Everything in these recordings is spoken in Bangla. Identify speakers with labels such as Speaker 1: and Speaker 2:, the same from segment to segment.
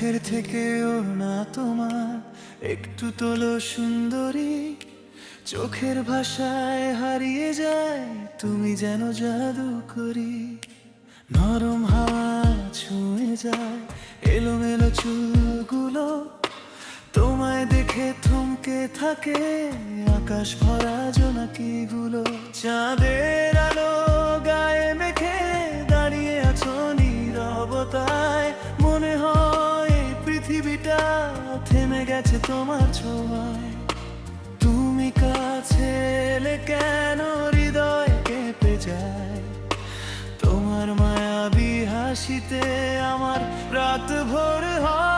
Speaker 1: চোখের থেকেও না তোমার একটু তোলো সুন্দরী, চোখের ভাষায় হারিয়ে যায় তুমি যেন জাদু করি। নরম হাওয়া ছুঁয়ে যায় এলোমেলো চুলগুলো, তোমায় দেখে থমকে থাকে আকাশ ভরা জোনাকিগুলো। চাঁদের আলো গায়ে মেখে দাঁড়িয়ে আছো নীরবতায়, মনে হয় এই পৃথিবীটা থেমে গেছে তোমার ছোঁয়ায়। তুমি কাছে এলে কেন হৃদয় কেঁপে যায়, তোমার মায়াবী হাসিতে আমার রাত ভোর হয়।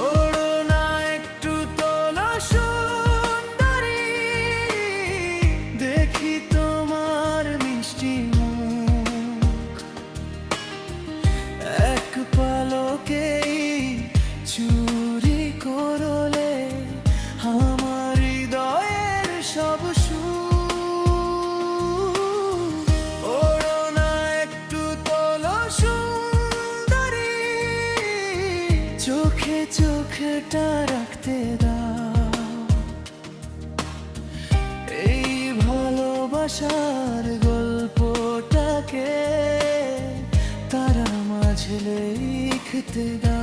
Speaker 1: ওড়ো না একটু তোলো সুন্দরী, দেখি তোমার মিষ্টি মুখ, এক পলকেই চুরি করলে আমার হৃদয়ের সব সুখ। ওড়ো না একটু তোলো সুন্দরী, চোখে চোখটা রাখতে দাও, এই ভালোবাসার গল্পটাকে তারা মাঝে লিখতে দাও।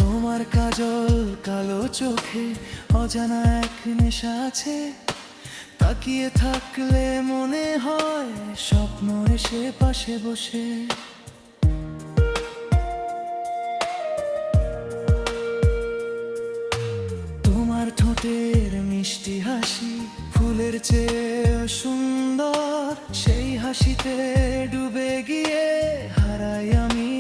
Speaker 1: তোমার কাজল কালো চোখে অজানা এক নেশা আছে, তাকিয়ে থাকলে মনে হয় স্বপ্ন এসে পাশে বসে। তোমার ঠোঁটের মিষ্টি হাসি ফুলের চেয়ে সুন্দর, সেই হাসিতে ডুবে গিয়ে হারাই আমি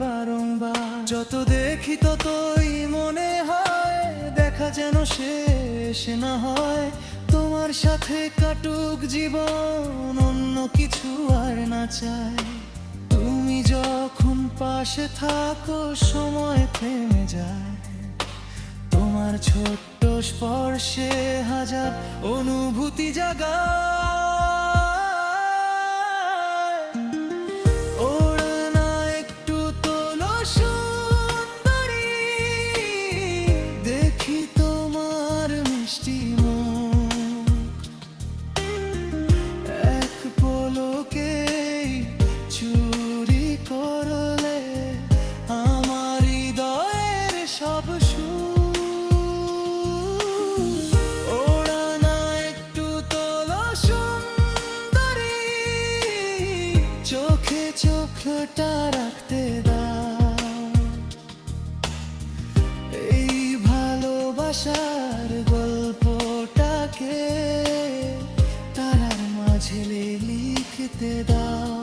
Speaker 1: বারংবার। যত দেখি ততই মনে হয় দেখা যেন শেষ না হয়, তোমার সাথে কাটুক জীবন অন্য কিছু আর না চাই। তুমি যখন পাশে থাকো সময় থেমে যায়, তোমার ছোট্ট স্পর্শে হাজার অনুভূতি জাগায়। ওড়ো না একটু তোলো সুন্দরী, দেখি তোমার মিষ্টি মুখ, এক পলকেই চুরি করলে আমার হৃদয়ের সব সুখ। ওড়ো না একটু তোলো সুন্দরী, চোখে চোখটা রাখতে দাও, এই ভালোবাসার গল্পটাকে তারার মাঝে লিখতে দাও।